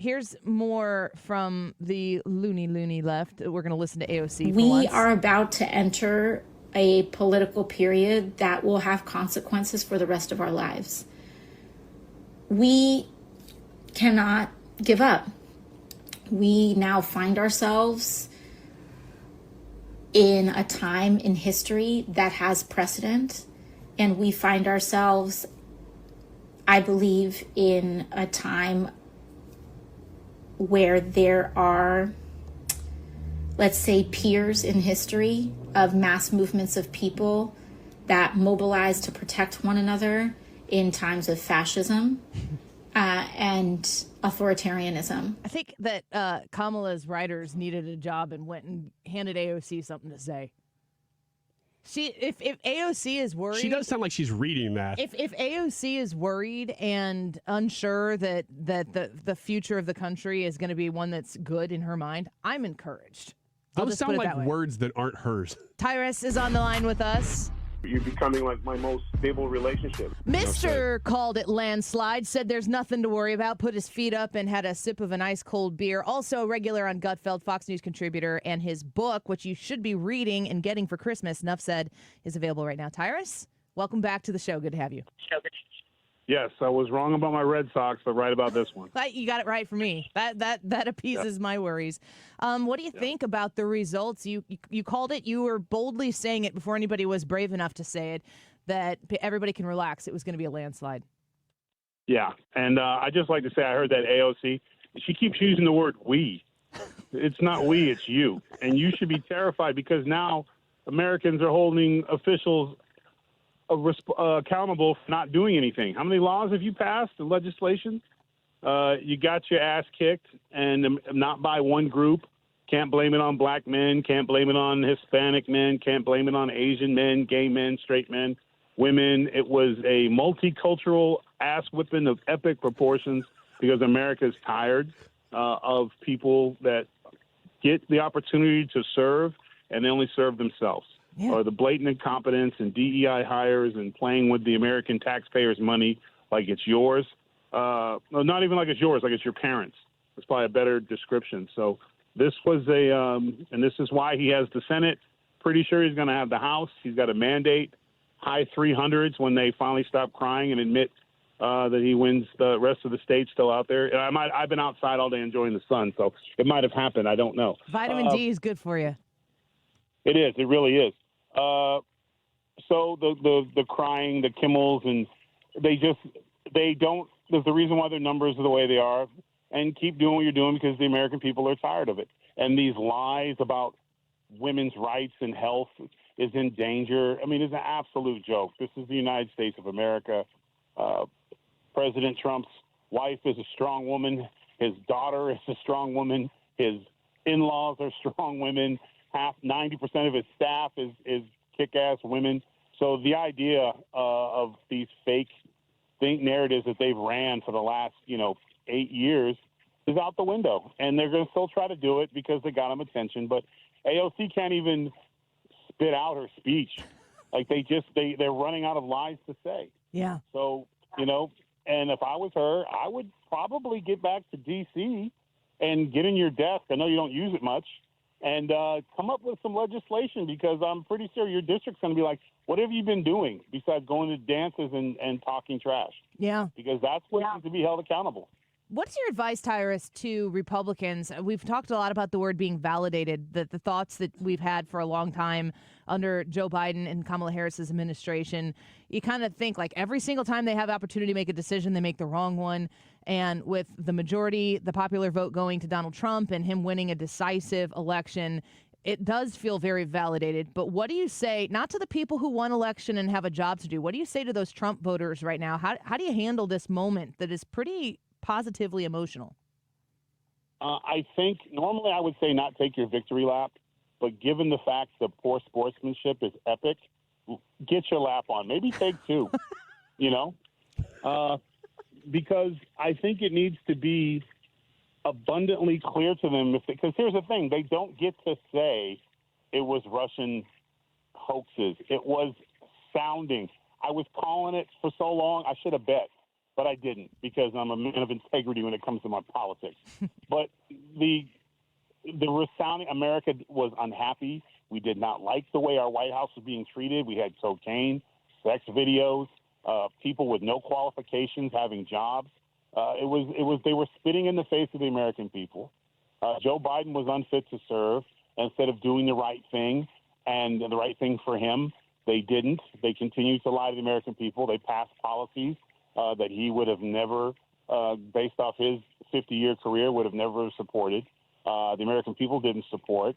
Here's more from the loony left. We're going to listen to AOC for We once. are about to enter a political period that will have consequences for the rest of our lives. We cannot give up. We now find ourselves in a time in history that has precedent, and we find ourselves, I believe, in a time where there are, let's say, peers in history of mass movements of people that mobilize to protect one another in times of fascism and authoritarianism. I think that Kamala's writers needed a job and went and handed AOC something to say. If AOC is worried, she does sound like she's reading that. If AOC is worried and unsure that the future of the country is going to be one that's good in her mind, I'm encouraged. Those sound like words that aren't hers. Tyrus is on the line with us. You're becoming like my most stable relationship. Mr. called it landslide, said there's nothing to worry about, put his feet up and had a sip of an ice cold beer. Also regular on Gutfeld, Fox News contributor, and his book, which you should be reading and getting for Christmas, Enough Said, is available right now. Tyrus, welcome back to the show. Good to have you. Yes, I was wrong about my Red Sox, but right about this one. You got it right for me. That appeases my worries. What do you think about the results? You called it. You were boldly saying it before anybody was brave enough to say it, that everybody can relax. It was going to be a landslide. Yeah, and I just like to say I heard that AOC. She keeps using the word we. It's not we, it's you. And you should be terrified because now Americans are holding officials accountable for not doing anything. How many laws have you passed and legislation? You got your ass kicked, and not by one group. Can't blame it on black men. Can't blame it on Hispanic men. Can't blame it on Asian men, gay men, straight men, women. It was a multicultural ass whipping of epic proportions because America's tired of people that get the opportunity to serve and they only serve themselves. Yeah. Or the blatant incompetence and DEI hires and playing with the American taxpayers' money like it's yours. No, not even like it's yours, like it's your parents'. It's probably a better description. So this was and this is why he has the Senate. Pretty sure he's going to have the House. He's got a mandate, high 300s when they finally stop crying and admit that he wins the rest of the states still out there. I've been outside all day enjoying the sun, so it might have happened. I don't know. Vitamin D is good for you. It is. It really is. So the crying, the Kimmels, and they don't. There's the reason why their numbers are the way they are, and keep doing what you're doing because the American people are tired of it. And these lies about women's rights and health is in danger. I mean, it's an absolute joke. This is the United States of America. President Trump's wife is a strong woman. His daughter is a strong woman. His in-laws are strong women. 90% of his staff is kick-ass women. So the idea of these fake narratives that they've ran for the last 8 years is out the window, and they're going to still try to do it because they got them attention. But AOC can't even spit out her speech. Like they're running out of lies to say. Yeah. So and if I was her, I would probably get back to D.C. and get in your desk. I know you don't use it much. And come up with some legislation because I'm pretty sure your district's going to be like, what have you been doing besides going to dances and talking trash? Yeah. Because that's what needs to be held accountable. What's your advice, Tyrus, to Republicans? We've talked a lot about the word being validated, the thoughts that we've had for a long time under Joe Biden and Kamala Harris's administration. You kind of think like every single time they have opportunity to make a decision, they make the wrong one. And with the majority, the popular vote going to Donald Trump and him winning a decisive election, it does feel very validated. But what do you say, not to the people who won election and have a job to do, what do you say to those Trump voters right now? How do you handle this moment that is pretty positively emotional? I think normally I would say not take your victory lap, but given the fact that poor sportsmanship is epic, get your lap on. Maybe take two, because I think it needs to be abundantly clear to them. Because here's the thing, they don't get to say it was Russian hoaxes. It was sounding. I was calling it for so long, I should have bet. but I didn't because I'm a man of integrity when it comes to my politics. But the resounding America was unhappy. We did not like the way our White House was being treated. We had cocaine, sex videos, people with no qualifications having jobs. They were spitting in the face of the American people. Joe Biden was unfit to serve. Instead of doing the right thing and the right thing for him, they didn't. They continued to lie to the American people. They passed policies that he would have never, based off his 50-year career, would have never supported. The American people didn't support.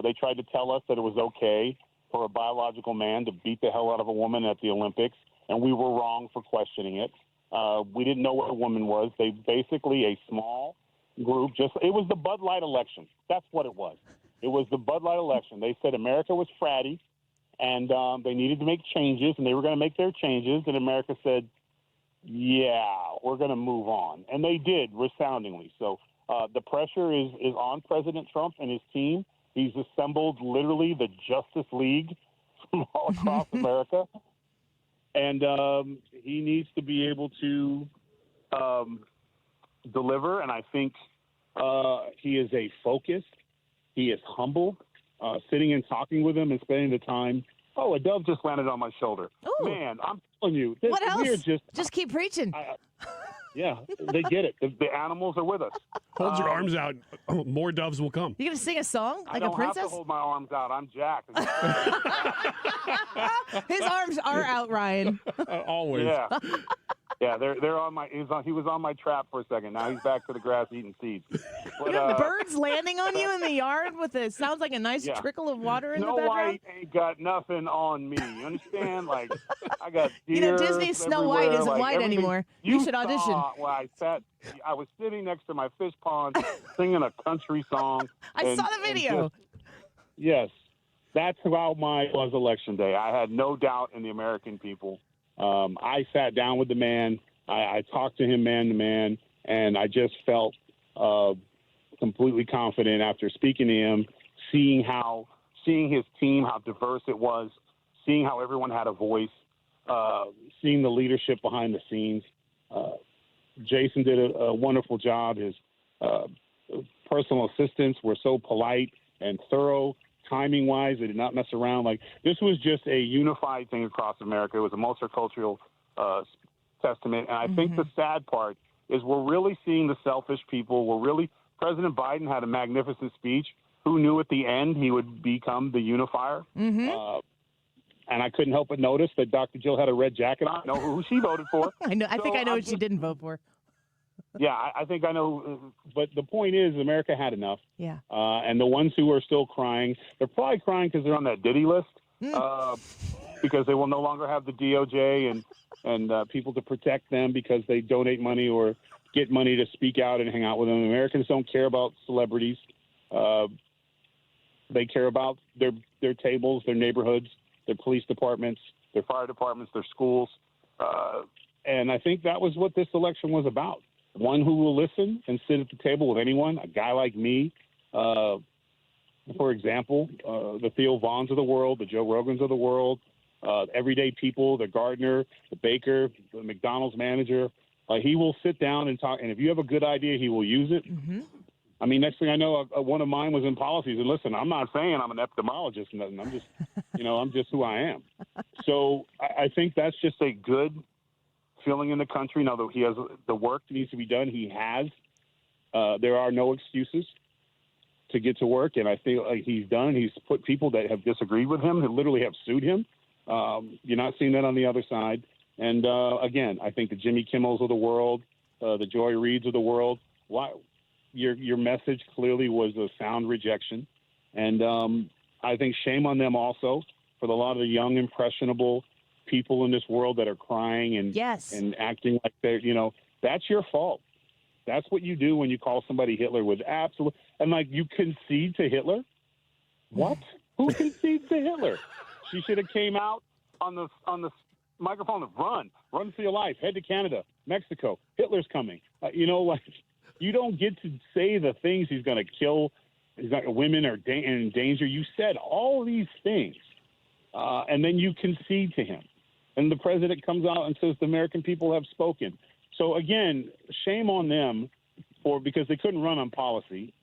They tried to tell us that it was okay for a biological man to beat the hell out of a woman at the Olympics, and we were wrong for questioning it. We didn't know what a woman was. They basically, a small group, it was the Bud Light election. That's what it was. It was the Bud Light election. They said America was fratty, and they needed to make changes, and they were going to make their changes, and America said, yeah, we're going to move on. And they did, resoundingly. So the pressure is on President Trump and his team. He's assembled literally the Justice League from all across America, and he needs to be able to deliver, and I think he is a focused. He is humble, sitting and talking with him and spending the time. Oh, a dove just landed on my shoulder. Ooh. Man, I'm telling you. What else? Just keep preaching. Yeah, they get it. The animals are with us. Hold your arms out. More doves will come. You going to sing a song like a princess? I don't have to hold my arms out. I'm jacked. His arms are out, Ryan. Always. Yeah. Yeah, they're on my. He was on my trap for a second. Now he's back to the grass eating seeds. But, you have birds landing on you in the yard with it sounds like a nice trickle of water in the background. Snow White ain't got nothing on me. You understand? Like I got deer. Disney's Snow White isn't white anymore. You should audition. I was sitting next to my fish pond, singing a country song. I saw the video. Yes, that's how mine was election day. I had no doubt in the American people. I sat down with the man. I talked to him man to man, and I just felt completely confident after speaking to him, seeing his team, how diverse it was, seeing how everyone had a voice, seeing the leadership behind the scenes. Jason did a wonderful job. His personal assistants were so polite and thorough. Timing-wise, they did not mess around. Like, this was just a unified thing across America. It was a multicultural testament. And I think the sad part is we're really seeing the selfish people. President Biden had a magnificent speech. Who knew at the end he would become the unifier? And I couldn't help but notice that Dr. Jill had a red jacket on. I know who she voted for. I know. I think I know what she didn't vote for. Yeah, I think I know. But the point is, America had enough. Yeah. And the ones who are still crying, they're probably crying because they're on that Diddy list, because they will no longer have the DOJ and people to protect them because they donate money or get money to speak out and hang out with them. Americans don't care about celebrities. They care about their tables, their neighborhoods, their police departments, their fire departments, their schools. And I think that was what this election was about. One who will listen and sit at the table with anyone, a guy like me, for example, the Theo Vaughns of the world, the Joe Rogans of the world, everyday people, the gardener, the baker, the McDonald's manager. He will sit down and talk, and if you have a good idea, he will use it. I mean, next thing I know, one of mine was in policies. And listen, I'm not saying I'm an epidemiologist. Nothing. I'm just, I'm just who I am. So I think that's just a good feeling in the country. Now that he has the work that needs to be done, he has. There are no excuses to get to work, and I feel like he's done. He's put people that have disagreed with him, who literally have sued him. You're not seeing that on the other side. And again, I think the Jimmy Kimmels of the world, the Joy Reids of the world, your message clearly was a sound rejection. And I think shame on them also for a lot of the young, impressionable people in this world that are crying and acting like they're, that's your fault. That's what you do when you call somebody Hitler with absolute, and like you concede to Hitler. What? Who concedes to Hitler? She should have came out on the microphone and run for your life, head to Canada, Mexico. Hitler's coming. You don't get to say the things he's going to kill. Women are in danger. You said all these things, and then you concede to him. And the president comes out and says the American people have spoken. So again, shame on them because they couldn't run on policy.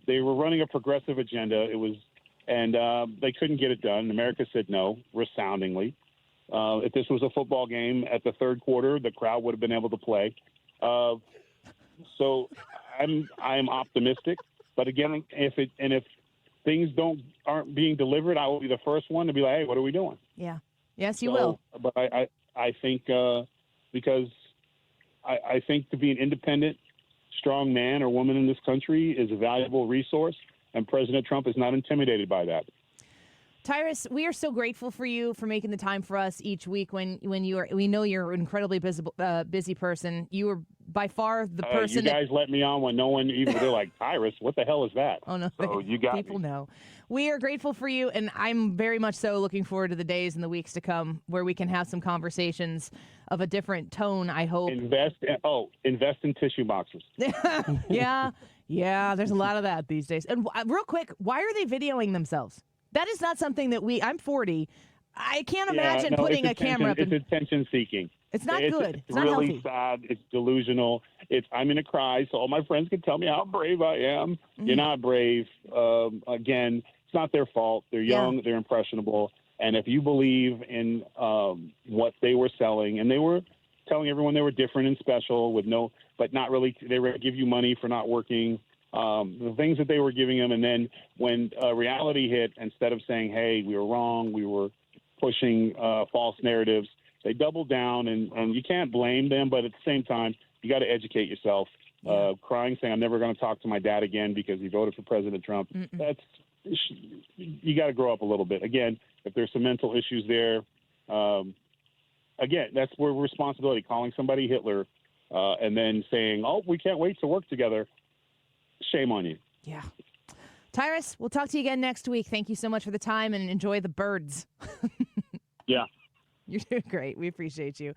They were running a progressive agenda. They couldn't get it done. America said no, resoundingly. If this was a football game at the third quarter, the crowd would have been able to play. So I'm optimistic. But again, if things aren't being delivered, I will be the first one to be like, hey, what are we doing? Yeah. Yes, you will. But I think because I think to be an independent, strong man or woman in this country is a valuable resource, and President Trump is not intimidated by that. Tyrus, we are so grateful for you for making the time for us each week when we know you're an incredibly busy person. You are by far the person. You guys let me on when no one they're like, Tyrus, what the hell is that? Oh, no. So you got people me. know. We are grateful for you, and I'm very much so looking forward to the days and the weeks to come where we can have some conversations of a different tone, I hope. Invest in tissue boxes. Yeah, there's a lot of that these days. And real quick, why are they videoing themselves? That is not something that I'm 40. I can't imagine putting a camera up. It's attention seeking. It's not good. It's not really healthy. sad. It's delusional. I'm going to cry so all my friends can tell me how brave I am. Mm-hmm. You're not brave. Again, it's not their fault. They're young. They're impressionable. And if you believe in what they were selling, and they were telling everyone they were different and special but not really, they were give you money for not working. The things that they were giving them, and then when reality hit, instead of saying, hey, we were wrong, we were pushing false narratives, they doubled down, and you can't blame them, but at the same time, you got to educate yourself. Crying, saying, I'm never going to talk to my dad again because he voted for President Trump. You got to grow up a little bit. Again, if there's some mental issues there, again, that's where responsibility, calling somebody Hitler and then saying, oh, we can't wait to work together. Shame on you. Yeah. Tyrus, we'll talk to you again next week. Thank you so much for the time, and enjoy the birds. Yeah. You're doing great. We appreciate you.